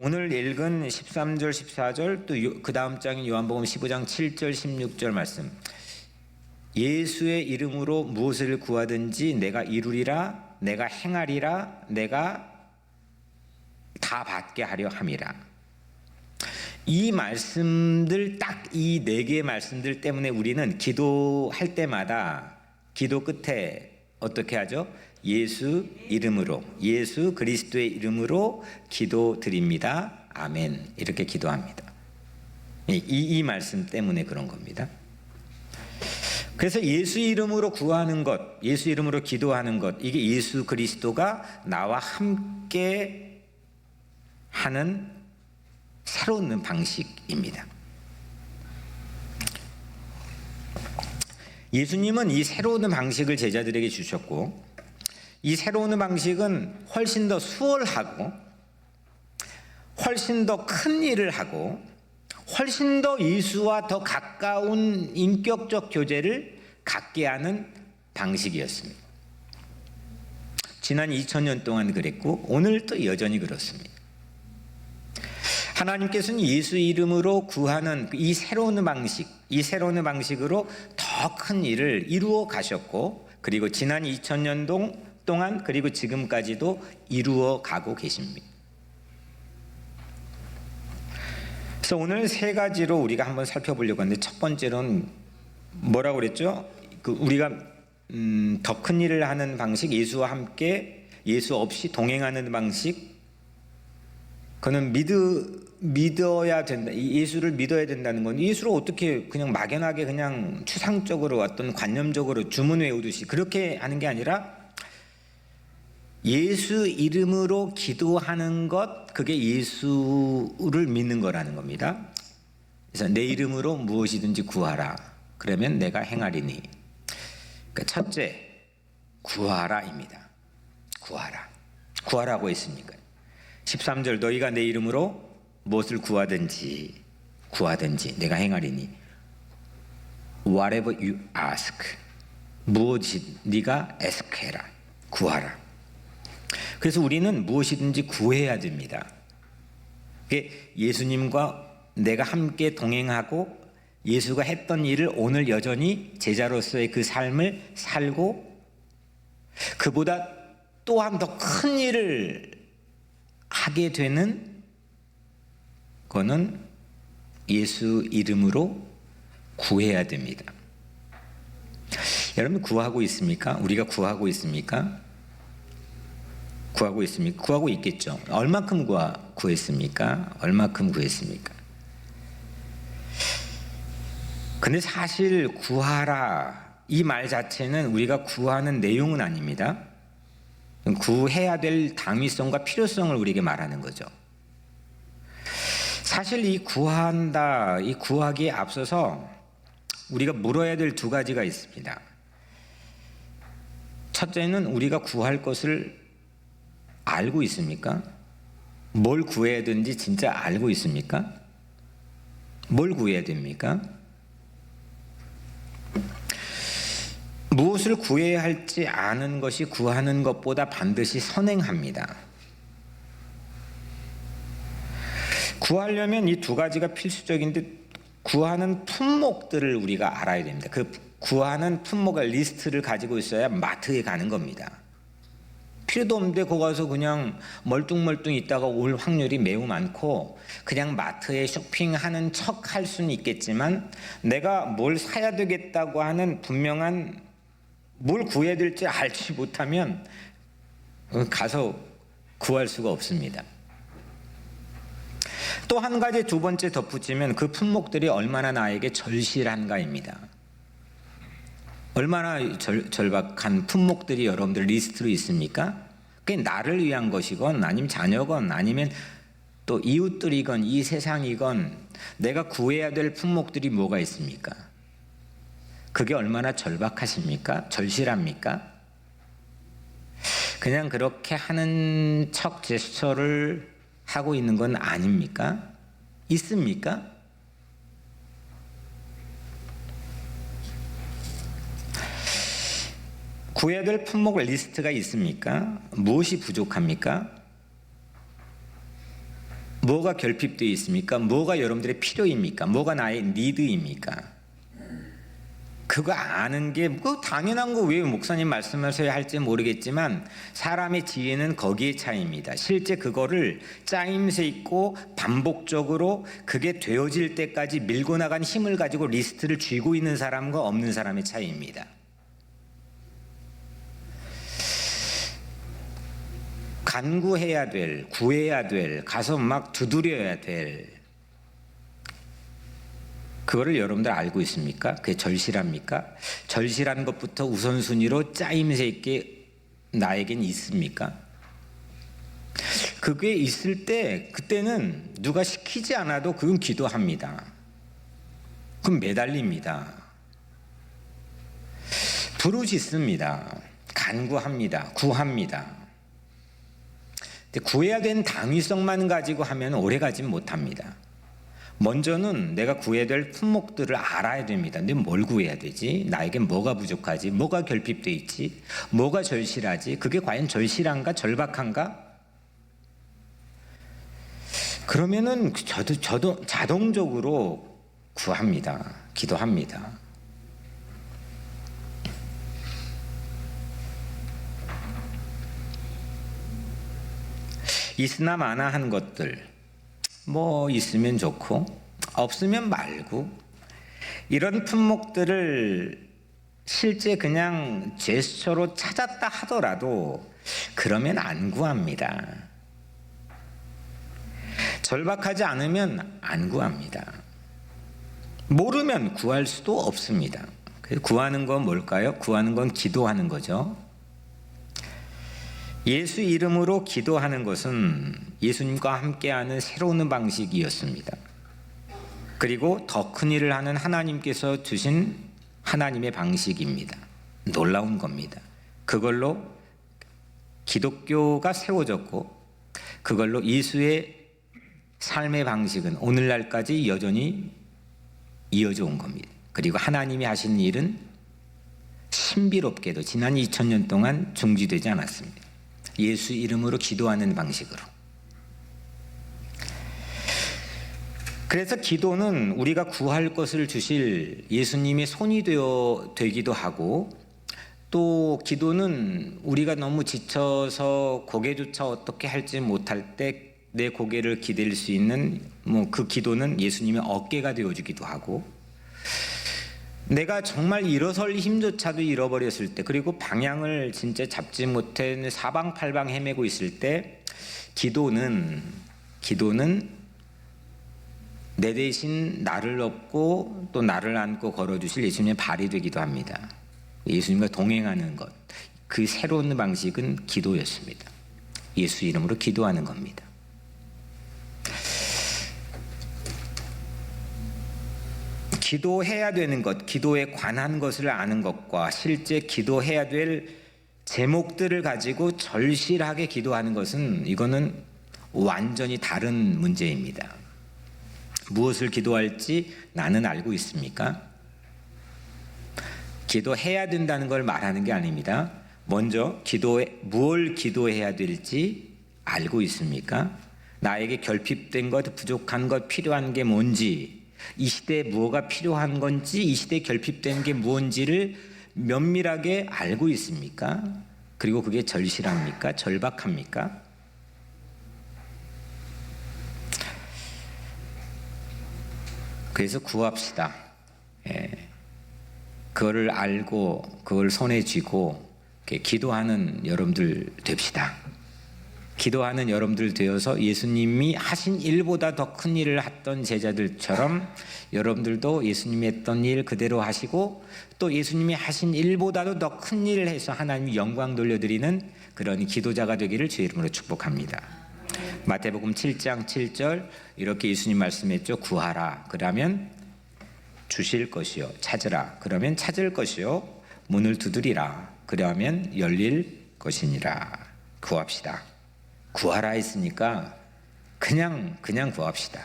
오늘 읽은 13절, 14절 또 그 다음 장인 요한복음 15장 7절, 16절 말씀. 예수의 이름으로 무엇을 구하든지 내가 이루리라, 내가 행하리라, 내가 다 받게 하려 함이라. 이 말씀들, 딱 이 네 개의 말씀들 때문에 우리는 기도할 때마다 기도 끝에 어떻게 하죠? 예수 이름으로, 예수 그리스도의 이름으로 기도드립니다. 아멘. 이렇게 기도합니다. 이 말씀 때문에 그런 겁니다. 그래서 예수 이름으로 구하는 것, 예수 이름으로 기도하는 것, 이게 예수 그리스도가 나와 함께 하는 새로운 방식입니다. 예수님은 이 새로운 방식을 제자들에게 주셨고, 이 새로운 방식은 훨씬 더 수월하고 훨씬 더 큰 일을 하고 훨씬 더 예수와 더 가까운 인격적 교제를 갖게 하는 방식이었습니다. 지난 2000년 동안 그랬고 오늘 또 여전히 그렇습니다. 하나님께서는 예수 이름으로 구하는 이 새로운 방식, 이 새로운 방식으로 더 큰 일을 이루어 가셨고, 그리고 지난 2000년 동안 그리고 지금까지도 이루어 가고 계십니다. 그래서 오늘 세 가지로 우리가 한번 살펴보려고 하는데, 첫 번째로는 뭐라고 그랬죠? 우리가 더 큰 일을 하는 방식, 예수와 함께 예수 없이 동행하는 방식, 그는 믿어야 된다. 예수를 믿어야 된다는 건 예수를 어떻게 그냥 막연하게 그냥 추상적으로 어떤 관념적으로 주문 외우듯이 그렇게 하는 게 아니라 예수 이름으로 기도하는 것, 그게 예수를 믿는 거라는 겁니다. 그래서 내 이름으로 무엇이든지 구하라. 그러면 내가 행하리니. 그러니까 첫째, 구하라입니다. 구하라. 구하라고 했으니까. 13절, 너희가 내 이름으로 무엇을 구하든지 내가 행하리니. Whatever you ask, 무엇이 네가 ask해라, 구하라. 그래서 우리는 무엇이든지 구해야 됩니다. 예수님과 내가 함께 동행하고 예수가 했던 일을 오늘 여전히 제자로서의 그 삶을 살고, 그보다 또한 더 큰 일을 하게 되는 거는 예수 이름으로 구해야 됩니다. 여러분 구하고 있습니까? 우리가 구하고 있습니까? 구하고 있습니까? 구하고 있겠죠. 얼마큼 구했습니까? 얼마큼 구했습니까? 근데 사실 구하라 이 말 자체는 우리가 구하는 내용은 아닙니다. 구해야 될 당위성과 필요성을 우리에게 말하는 거죠. 사실 이 구한다, 이 구하기에 앞서서 우리가 물어야 될 두 가지가 있습니다. 첫째는 우리가 구할 것을 알고 있습니까? 뭘 구해야 되는지 진짜 알고 있습니까? 뭘 구해야 됩니까? 무엇을 구해야 할지 아는 것이 구하는 것보다 반드시 선행합니다. 구하려면 이 두 가지가 필수적인데, 구하는 품목들을 우리가 알아야 됩니다. 그 구하는 품목의 리스트를 가지고 있어야 마트에 가는 겁니다. 필요도 없는데 거기 가서 그냥 멀뚱멀뚱 있다가 올 확률이 매우 많고, 그냥 마트에 쇼핑하는 척 할 수는 있겠지만 내가 뭘 사야 되겠다고 하는 분명한 뭘 구해야 될지 알지 못하면 가서 구할 수가 없습니다. 또 한 가지, 두 번째 덧붙이면 그 품목들이 얼마나 나에게 절실한가입니다. 얼마나 절박한 품목들이 여러분들 리스트로 있습니까? 그게 나를 위한 것이건 아니면 자녀건 아니면 또 이웃들이건 이 세상이건 내가 구해야 될 품목들이 뭐가 있습니까? 그게 얼마나 절박하십니까? 절실합니까? 그냥 그렇게 하는 척 제스처를 하고 있는 건 아닙니까? 있습니까? 구해야 될 품목 리스트가 있습니까? 무엇이 부족합니까? 뭐가 결핍되어 있습니까? 뭐가 여러분들의 필요입니까? 뭐가 나의 니드입니까? 그거 아는 게 당연한 거 왜 목사님 말씀하셔야 할지 모르겠지만 사람의 지혜는 거기에 차이입니다. 실제 그거를 짜임새 있고 반복적으로 그게 되어질 때까지 밀고 나간 힘을 가지고 리스트를 쥐고 있는 사람과 없는 사람의 차이입니다. 간구해야 될, 구해야 될, 가서 막 두드려야 될, 그거를 여러분들 알고 있습니까? 그게 절실합니까? 절실한 것부터 우선순위로 짜임새 있게 나에겐 있습니까? 그게 있을 때 그때는 누가 시키지 않아도 그건 기도합니다. 그건 매달립니다. 부르짖습니다. 간구합니다. 구합니다. 구해야 되는 당위성만 가지고 하면 오래 가진 못합니다. 먼저는 내가 구해야 될 품목들을 알아야 됩니다. 근데 뭘 구해야 되지? 나에겐 뭐가 부족하지? 뭐가 결핍돼 있지? 뭐가 절실하지? 그게 과연 절실한가? 절박한가? 그러면은 저도 자동적으로 구합니다. 기도합니다. 있으나 마나 한 것들, 뭐 있으면 좋고 없으면 말고, 이런 품목들을 실제 그냥 제스처로 찾았다 하더라도 그러면 안 구합니다. 절박하지 않으면 안 구합니다. 모르면 구할 수도 없습니다. 구하는 건 뭘까요? 구하는 건 기도하는 거죠. 예수 이름으로 기도하는 것은 예수님과 함께하는 새로운 방식이었습니다. 그리고 더 큰 일을 하는 하나님께서 주신 하나님의 방식입니다. 놀라운 겁니다. 그걸로 기독교가 세워졌고 그걸로 예수의 삶의 방식은 오늘날까지 여전히 이어져 온 겁니다. 그리고 하나님이 하신 일은 신비롭게도 지난 2000년 동안 중지되지 않았습니다. 예수 이름으로 기도하는 방식으로. 그래서 기도는 우리가 구할 것을 주실 예수님의 손이 되기도 하고, 또 기도는 우리가 너무 지쳐서 고개조차 어떻게 할지 못할 때 내 고개를 기댈 수 있는 그 기도는 예수님의 어깨가 되어주기도 하고, 내가 정말 일어설 힘조차도 잃어버렸을 때, 그리고 방향을 진짜 잡지 못해 사방팔방 헤매고 있을 때 기도는 내 대신 나를 업고 또 나를 안고 걸어주실 예수님의 발이 되기도 합니다. 예수님과 동행하는 것, 그 새로운 방식은 기도였습니다. 예수 이름으로 기도하는 겁니다. 기도해야 되는 것, 기도에 관한 것을 아는 것과 실제 기도해야 될 제목들을 가지고 절실하게 기도하는 것은, 이거는 완전히 다른 문제입니다. 무엇을 기도할지 나는 알고 있습니까? 기도해야 된다는 걸 말하는 게 아닙니다. 먼저 뭘 기도해야 될지 알고 있습니까? 나에게 결핍된 것, 부족한 것, 필요한 게 뭔지, 이 시대에 뭐가 필요한 건지, 이 시대에 결핍된 게 뭔지를 면밀하게 알고 있습니까? 그리고 그게 절실합니까? 절박합니까? 그래서 구합시다. 그거를 알고 그걸 손에 쥐고 기도하는 여러분들 됩시다. 기도하는 여러분들 되어서 예수님이 하신 일보다 더 큰 일을 했던 제자들처럼 여러분들도 예수님이 했던 일 그대로 하시고, 또 예수님이 하신 일보다도 더 큰 일을 해서 하나님 영광 돌려드리는 그런 기도자가 되기를 주의 이름으로 축복합니다. 마태복음 7장 7절 이렇게 예수님 말씀했죠. 구하라 그러면 주실 것이요, 찾으라 그러면 찾을 것이요, 문을 두드리라 그러면 열릴 것이니라. 구합시다. 구하라 했으니까 그냥 구합시다.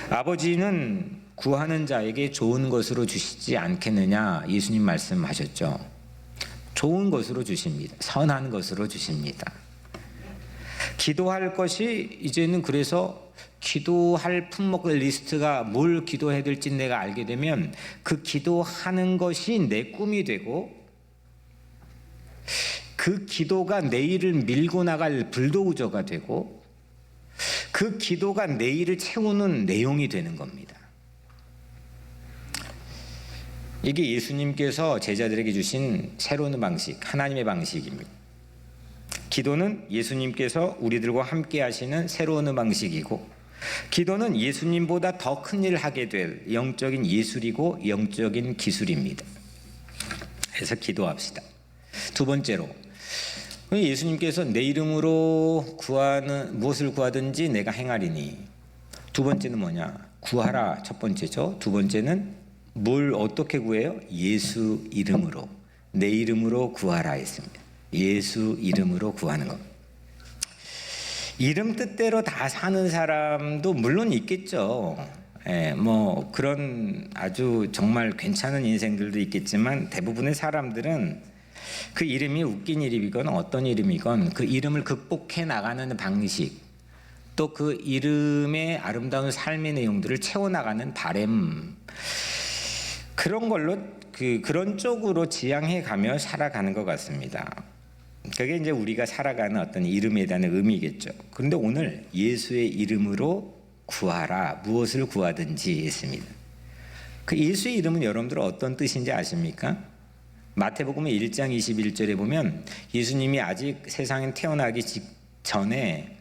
아버지는 구하는 자에게 좋은 것으로 주시지 않겠느냐 예수님 말씀하셨죠. 좋은 것으로 주십니다. 선한 것으로 주십니다. 기도할 것이 이제는 그래서 기도할 품목 리스트가 뭘 기도해야 될지 내가 알게 되면 그 기도하는 것이 내 꿈이 되고 그 기도가 내일을 밀고 나갈 불도우저가 되고 그 기도가 내일을 채우는 내용이 되는 겁니다. 이게 예수님께서 제자들에게 주신 새로운 방식, 하나님의 방식입니다. 기도는 예수님께서 우리들과 함께 하시는 새로운 방식이고 기도는 예수님보다 더 큰 일을 하게 될 영적인 예술이고 영적인 기술입니다. 그래서 기도합시다. 두 번째로 예수님께서 내 이름으로 무엇을 구하든지 내가 행하리니. 두 번째는 뭐냐? 구하라. 첫 번째죠. 두 번째는 뭘 어떻게 구해요? 예수 이름으로. 내 이름으로 구하라 했습니다. 예수 이름으로 구하는 것. 이름 뜻대로 다 사는 사람도 물론 있겠죠. 뭐 그런 아주 정말 괜찮은 인생들도 있겠지만 대부분의 사람들은 그 이름이 웃긴 이름이건 어떤 이름이건 그 이름을 극복해 나가는 방식, 또 그 이름의 아름다운 삶의 내용들을 채워나가는 바램, 그런 걸로 그런 쪽으로 지향해 가며 살아가는 것 같습니다. 그게 이제 우리가 살아가는 어떤 이름에 대한 의미겠죠. 그런데 오늘 예수의 이름으로 구하라. 무엇을 구하든지 했습니다. 그 예수의 이름은 여러분들 어떤 뜻인지 아십니까? 마태복음 1장 21절에 보면 예수님이 아직 세상에 태어나기 전에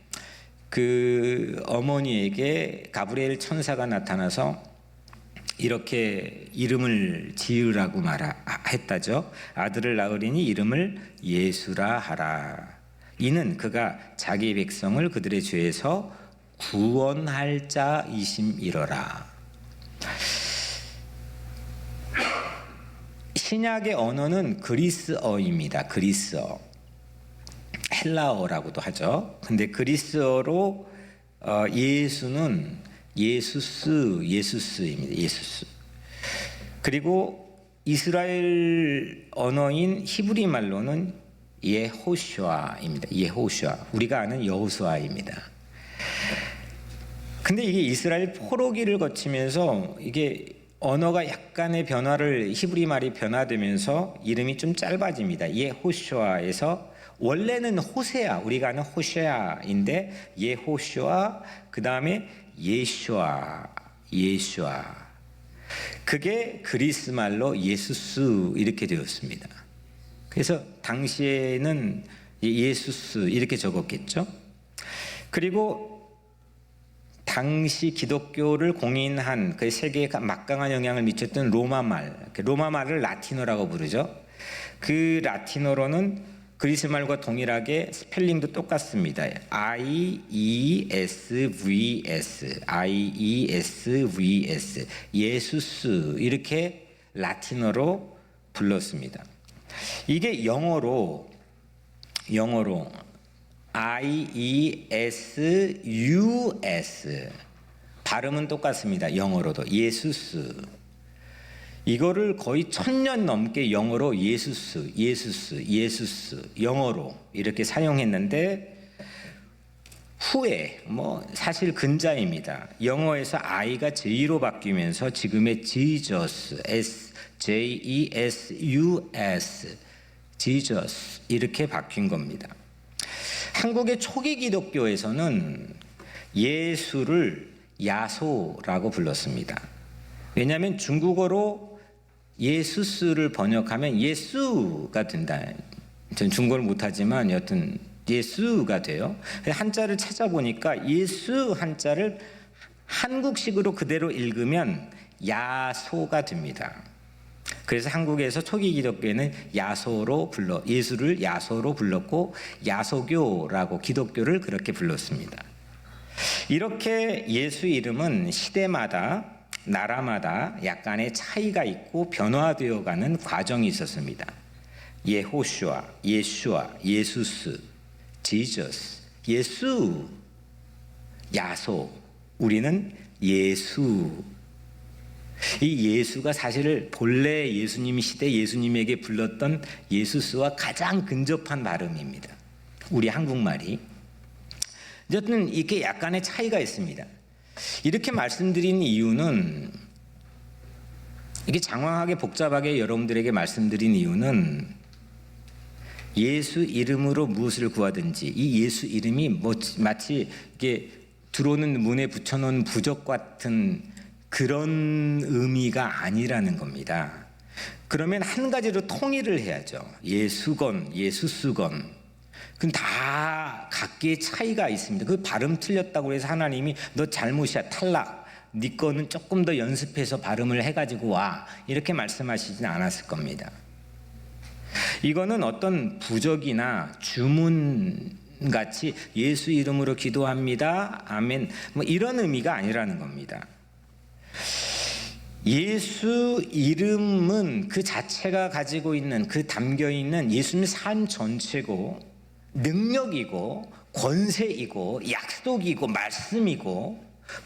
그 어머니에게 가브리엘 천사가 나타나서 이렇게 이름을 지으라고 했다죠. 아들을 낳으리니 이름을 예수라 하라. 이는 그가 자기 백성을 그들의 죄에서 구원할 자이심이로라. 신약의 언어는 그리스어입니다. 그리스어. 헬라어라고도 하죠. 근데 그리스어로 예수는 예수스입니다. 예수스. 그리고 이스라엘 언어인 히브리 말로는 예호슈아입니다. 예호슈아. 우리가 아는 여호수아입니다. 근데 이게 이스라엘 포로기를 거치면서 이게 언어가 약간의 변화를 히브리 말이 변화되면서 이름이 좀 짧아집니다. 예호슈아에서 원래는 호세아, 우리가 아는 호세아인데 예호슈아, 그 다음에 예슈아. 그게 그리스 말로 예수스 이렇게 되었습니다. 그래서 당시에는 예수스 이렇게 적었겠죠. 그리고 당시 기독교를 공인한 그 세계에 막강한 영향을 미쳤던 로마말을 라틴어라고 부르죠. 그 라틴어로는 그리스 말과 동일하게 스펠링도 똑같습니다. IESVS 예수스 이렇게 라틴어로 불렀습니다. 이게 영어로 IESUS 발음은 똑같습니다. 영어로도 예수스. 이거를 거의 1000년 넘게 영어로 예수스 영어로 이렇게 사용했는데 후에 사실 근자입니다. 영어에서 I가 J로 바뀌면서 지금의 Jesus, JESUS, Jesus 이렇게 바뀐 겁니다. 한국의 초기 기독교에서는 예수를 야소라고 불렀습니다. 왜냐하면 중국어로 예수스를 번역하면 예수가 된다. 저는 중국어를 못하지만 여튼 예수가 돼요. 한자를 찾아보니까 예수 한자를 한국식으로 그대로 읽으면 야소가 됩니다. 그래서 한국에서 초기 기독교에는 예수를 야소로 불렀고 야소교라고 기독교를 그렇게 불렀습니다. 이렇게 예수 이름은 시대마다 나라마다 약간의 차이가 있고 변화되어 가는 과정이 있었습니다. 예호슈아, 예수아, 예수스, 지저스, 예수, 야소, 우리는 예수. 이 예수가 사실 본래 예수님 시대 예수님에게 불렀던 예수스와 가장 근접한 발음입니다. 우리 한국말이. 어쨌든 이게 약간의 차이가 있습니다. 이렇게 말씀드린 이유는, 이게 장황하게 복잡하게 여러분들에게 말씀드린 이유는, 예수 이름으로 무엇을 구하든지, 이 예수 이름이 마치 이게 들어오는 문에 붙여놓은 부적 같은 그런 의미가 아니라는 겁니다. 그러면 한 가지로 통일을 해야죠. 예수건, 예수수건. 그건 다 각기의 차이가 있습니다. 그 발음 틀렸다고 해서 하나님이 너 잘못이야, 탈락, 네 거는 조금 더 연습해서 발음을 해가지고 와, 이렇게 말씀하시진 않았을 겁니다. 이거는 어떤 부적이나 주문같이 예수 이름으로 기도합니다, 아멘, 뭐 이런 의미가 아니라는 겁니다. 예수 이름은 그 자체가 가지고 있는, 그 담겨 있는 예수님의 삶 전체고, 능력이고, 권세이고, 약속이고, 말씀이고,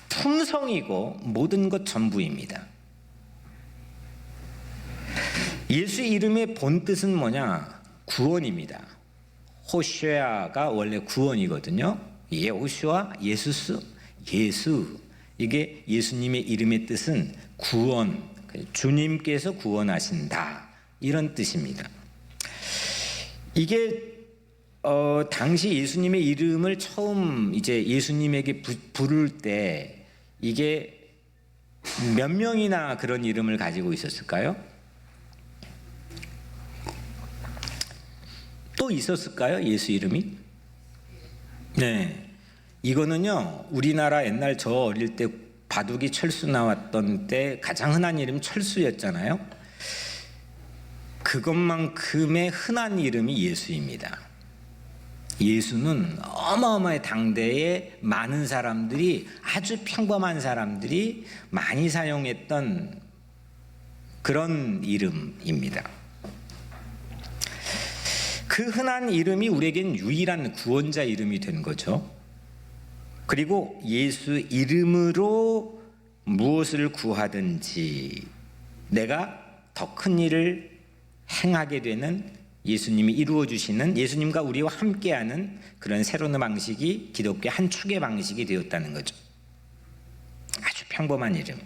품성이고, 모든 것 전부입니다. 예수 이름의 본 뜻은 뭐냐? 구원입니다. 호시아가 원래 구원이거든요. 예호슈아, 예수스, 예수. 이게 예수님의 이름의 뜻은 구원, 주님께서 구원하신다, 이런 뜻입니다. 이게 당시 예수님의 이름을 처음 이제 예수님에게 부를 때 이게 몇 명이나 그런 이름을 가지고 있었을까요? 또 있었을까요? 예수 이름이? 네. 이거는요, 우리나라 옛날 저 어릴 때 바둑이 철수 나왔던 때 가장 흔한 이름 철수였잖아요. 그것만큼의 흔한 이름이 예수입니다. 예수는 어마어마한 당대에 많은 사람들이, 아주 평범한 사람들이 많이 사용했던 그런 이름입니다. 그 흔한 이름이 우리에겐 유일한 구원자 이름이 된 거죠. 그리고 예수 이름으로 무엇을 구하든지 내가 더 큰 일을 행하게 되는, 예수님이 이루어 주시는, 예수님과 우리와 함께하는 그런 새로운 방식이 기독교의 한 축의 방식이 되었다는 거죠. 아주 평범한 이름.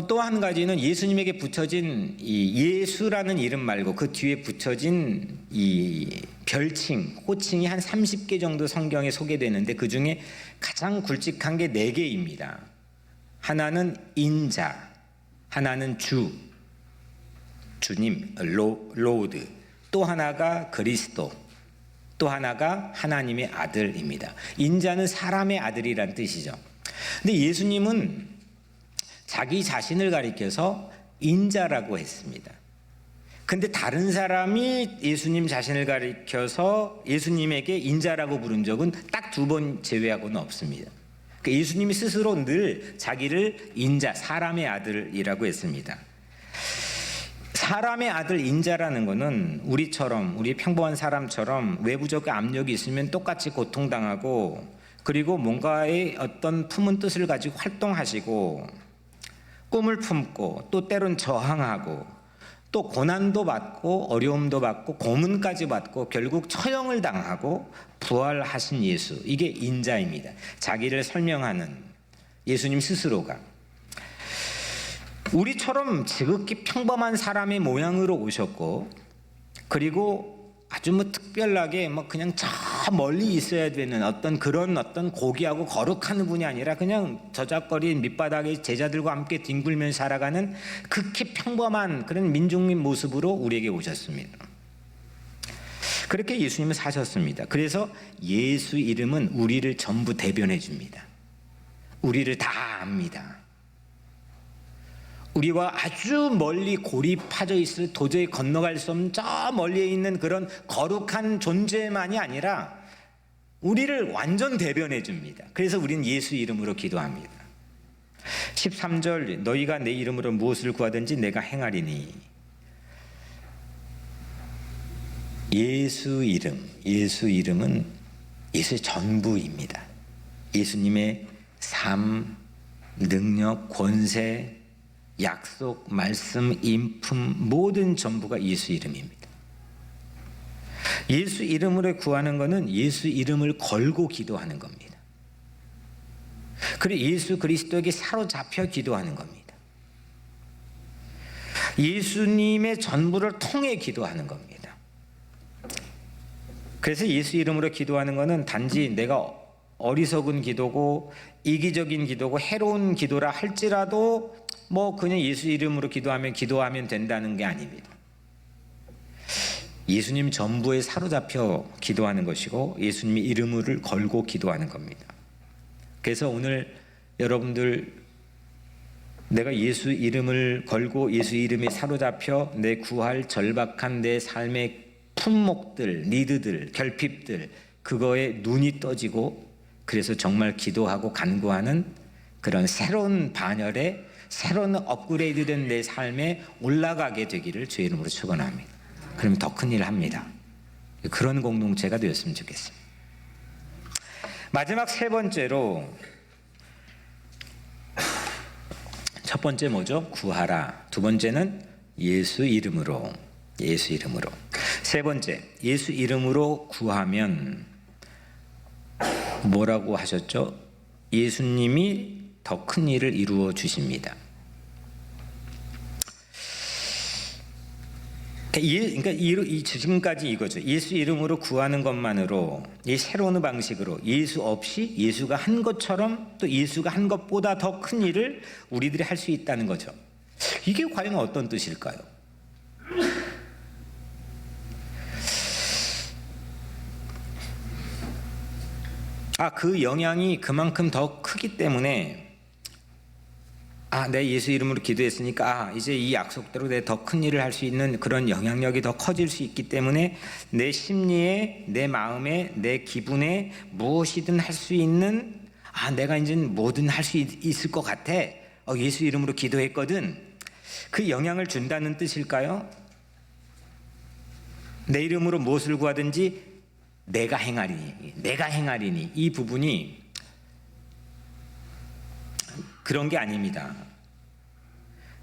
또 한 가지는 예수님에게 붙여진 이 예수라는 이름 말고 그 뒤에 붙여진 이 별칭, 호칭이 한 30개 정도 성경에 소개되는데 그 중에 가장 굵직한 게 4개입니다. 하나는 인자, 하나는 주, 주님, 로드, 또 하나가 그리스도, 또 하나가 하나님의 아들입니다. 인자는 사람의 아들이란 뜻이죠. 근데 예수님은 자기 자신을 가리켜서 인자라고 했습니다. 근데 다른 사람이 예수님 자신을 가리켜서 예수님에게 인자라고 부른 적은 딱 2번 제외하고는 없습니다. 그러니까 예수님이 스스로 늘 자기를 인자, 사람의 아들이라고 했습니다. 사람의 아들 인자라는 것은 우리처럼, 우리 평범한 사람처럼 외부적 압력이 있으면 똑같이 고통당하고, 그리고 뭔가의 어떤 품은 뜻을 가지고 활동하시고, 꿈을 품고, 또 때론 저항하고, 또 고난도 받고 어려움도 받고 고문까지 받고 결국 처형을 당하고 부활하신 예수, 이게 인자입니다. 자기를 설명하는 예수님 스스로가 우리처럼 지극히 평범한 사람의 모양으로 오셨고, 그리고 아주 특별하게 그냥 저 멀리 있어야 되는 어떤 고귀하고 거룩한 분이 아니라 그냥 저작거린 밑바닥에 제자들과 함께 뒹굴면서 살아가는 극히 평범한 그런 민중민 모습으로 우리에게 오셨습니다. 그렇게 예수님은 사셨습니다. 그래서 예수 이름은 우리를 전부 대변해 줍니다. 우리를 다 압니다. 우리와 아주 멀리 고립하져 있을, 도저히 건너갈 수 없는 저 멀리에 있는 그런 거룩한 존재만이 아니라 우리를 완전 대변해 줍니다. 그래서 우리는 예수 이름으로 기도합니다. 13절, 너희가 내 이름으로 무엇을 구하든지 내가 행하리니. 예수 이름은 예수의 전부입니다. 예수님의 삶, 능력, 권세, 약속, 말씀, 인품, 모든 전부가 예수 이름입니다. 예수 이름으로 구하는 것은 예수 이름을 걸고 기도하는 겁니다. 그리고 예수 그리스도에게 사로잡혀 기도하는 겁니다. 예수님의 전부를 통해 기도하는 겁니다. 그래서 예수 이름으로 기도하는 것은 단지 내가 어리석은 기도고 이기적인 기도고 해로운 기도라 할지라도 뭐 그냥 예수 이름으로 기도하면 된다는 게 아닙니다. 예수님 전부에 사로잡혀 기도하는 것이고 예수님의 이름을 걸고 기도하는 겁니다. 그래서 오늘 여러분들 내가 예수 이름을 걸고 예수 이름에 사로잡혀 내 구할 절박한 내 삶의 품목들, 니드들, 결핍들 그거에 눈이 떠지고 그래서 정말 기도하고 간구하는 그런 새로운 반열에 새로운 업그레이드된 내 삶에 올라가게 되기를 주의 이름으로 축원합니다. 그럼 더 큰 일을 합니다. 그런 공동체가 되었으면 좋겠습니다. 마지막 세 번째로 첫 번째 뭐죠? 구하라. 두 번째는 예수 이름으로. 예수 이름으로. 세 번째 예수 이름으로 구하면 뭐라고 하셨죠? 예수님이 더 큰 일을 이루어 주십니다. 그러니까 지금까지 이거죠. 예수 이름으로 구하는 것만으로 이 새로운 방식으로 예수 없이 예수가 한 것처럼 또 예수가 한 것보다 더 큰 일을 우리들이 할 수 있다는 거죠. 이게 과연 어떤 뜻일까요? 그 영향이 그만큼 더 크기 때문에 내 예수 이름으로 기도했으니까 이제 이 약속대로 내 더 큰 일을 할 수 있는 그런 영향력이 더 커질 수 있기 때문에 내 심리에 내 마음에 내 기분에 무엇이든 할 수 있는 내가 이제 뭐든 할 수 있을 것 같아. 예수 이름으로 기도했거든. 그 영향을 준다는 뜻일까요? 내 이름으로 무엇을 구하든지 내가 행하리니 이 부분이 그런 게 아닙니다.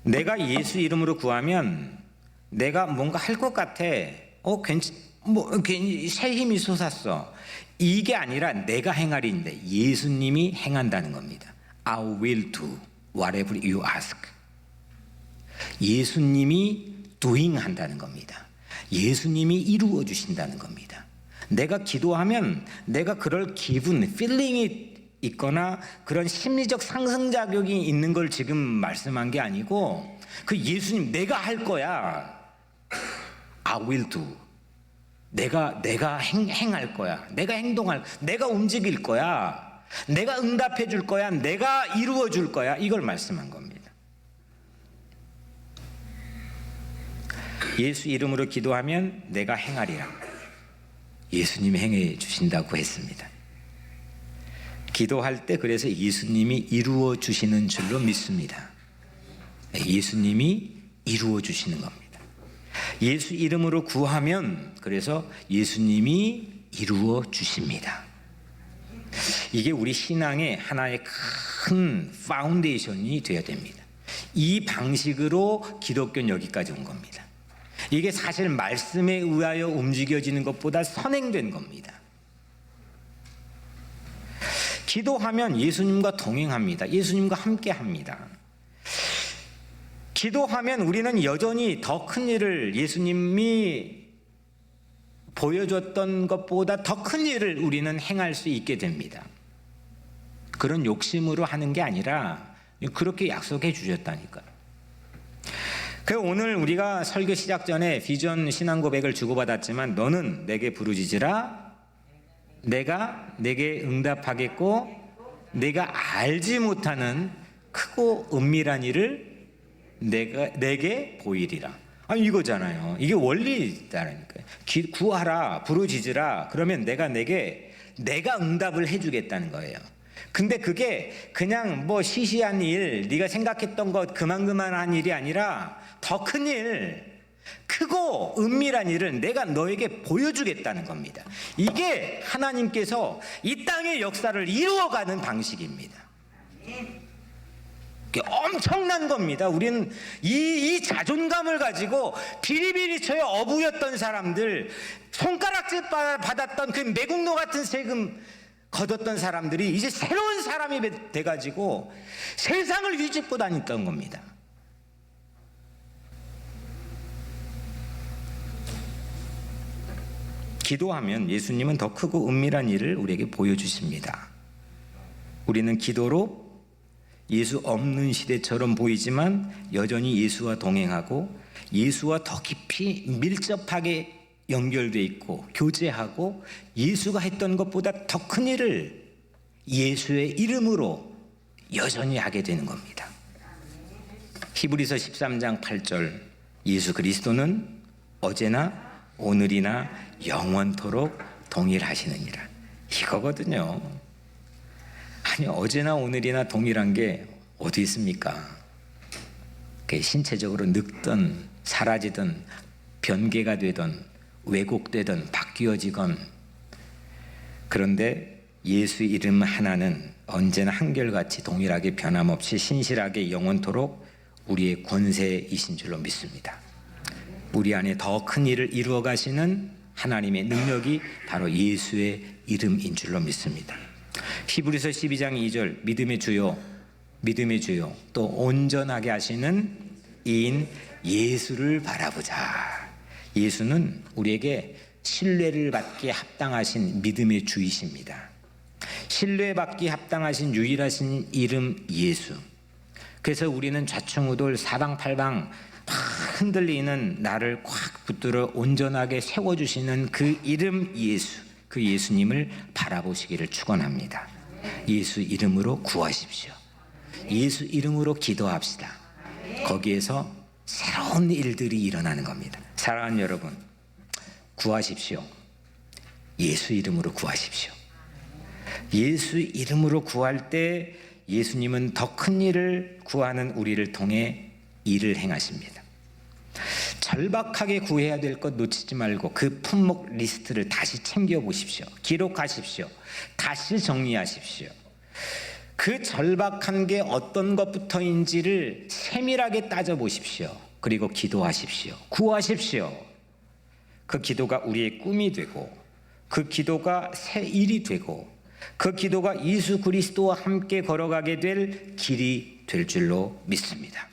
내가 예수 이름으로 구하면 내가 뭔가 할 것 같아. 괜히 새 힘이 솟았어. 이게 아니라 내가 행하리인데 예수님이 행한다는 겁니다. I will do whatever you ask. 예수님이 doing 한다는 겁니다. 예수님이 이루어 주신다는 겁니다. 내가 기도하면 내가 그럴 기분, feeling이 있거나 그런 심리적 상승작용이 있는 걸 지금 말씀한 게 아니고 그 예수님 내가 할 거야. I will do. 내가 행할 거야. 내가 내가 움직일 거야. 내가 응답해 줄 거야. 내가 이루어 줄 거야. 이걸 말씀한 겁니다. 예수 이름으로 기도하면 내가 행하리라. 예수님이 행해 주신다고 했습니다. 기도할 때 그래서 예수님이 이루어 주시는 줄로 믿습니다. 예수님이 이루어 주시는 겁니다. 예수 이름으로 구하면 그래서 예수님이 이루어 주십니다. 이게 우리 신앙의 하나의 큰 파운데이션이 되어야 됩니다. 이 방식으로 기독교는 여기까지 온 겁니다. 이게 사실 말씀에 의하여 움직여지는 것보다 선행된 겁니다. 기도하면 예수님과 동행합니다. 예수님과 함께합니다. 기도하면 우리는 여전히 더 큰 일을 예수님이 보여줬던 것보다 더 큰 일을 우리는 행할 수 있게 됩니다. 그런 욕심으로 하는 게 아니라 그렇게 약속해 주셨다니까요. 그래서 오늘 우리가 설교 시작 전에 비전 신앙 고백을 주고받았지만 너는 내게 부르짖으라 내가 내게 응답하겠고 내가 알지 못하는 크고 은밀한 일을 내게 보이리라. 이거잖아요. 이게 원리다라니까요. 구하라 부르짖으라 그러면 내가 응답을 해주겠다는 거예요. 근데 그게 그냥 뭐 시시한 일, 네가 생각했던 것 그만한 일이 아니라 더 큰 일, 크고 은밀한 일을 내가 너에게 보여주겠다는 겁니다. 이게 하나님께서 이 땅의 역사를 이루어가는 방식입니다. 엄청난 겁니다. 우리는 이 자존감을 가지고 비리비리 어부였던 사람들, 손가락질 받았던 그 매국노 같은 세금 거뒀던 사람들이 이제 새로운 사람이 돼가지고 세상을 위집고 다녔던 겁니다. 기도하면 예수님은 더 크고 은밀한 일을 우리에게 보여주십니다. 우리는 기도로 예수 없는 시대처럼 보이지만 여전히 예수와 동행하고 예수와 더 깊이 밀접하게 연결되어 있고 교제하고 예수가 했던 것보다 더 큰 일을 예수의 이름으로 여전히 하게 되는 겁니다. 히브리서 13장 8절, 예수 그리스도는 어제나 오늘이나 영원토록 동일하시느니라. 이거거든요. 아니, 어제나 오늘이나 동일한 게 어디 있습니까? 신체적으로 늙든 사라지든 변개가 되든 왜곡되든 바뀌어지건, 그런데 예수 이름 하나는 언제나 한결같이 동일하게 변함없이 신실하게 영원토록 우리의 권세이신 줄로 믿습니다. 우리 안에 더 큰 일을 이루어 가시는 하나님의 능력이 바로 예수의 이름인 줄로 믿습니다. 히브리서 12장 2절, 믿음의 주요 또 온전하게 하시는 이인 예수를 바라보자. 예수는 우리에게 신뢰를 받기에 합당하신 믿음의 주이십니다. 신뢰받기 합당하신 유일하신 이름 예수. 그래서 우리는 좌충우돌 사방팔방 흔들리는 나를 꽉 붙들어 온전하게 세워주시는 그 이름 예수, 그 예수님을 바라보시기를 축원합니다. 예수 이름으로 구하십시오. 예수 이름으로 기도합시다. 거기에서 새로운 일들이 일어나는 겁니다. 사랑하는 여러분, 구하십시오. 예수 이름으로 구하십시오. 예수 이름으로 구할 때 예수님은 더 큰 일을 구하는 우리를 통해 일을 행하십니다. 절박하게 구해야 될 것 놓치지 말고 그 품목 리스트를 다시 챙겨보십시오. 기록하십시오. 다시 정리하십시오. 그 절박한 게 어떤 것부터인지를 세밀하게 따져보십시오. 그리고 기도하십시오. 구하십시오. 그 기도가 우리의 꿈이 되고, 그 기도가 새 일이 되고, 그 기도가 예수 그리스도와 함께 걸어가게 될 길이 될 줄로 믿습니다.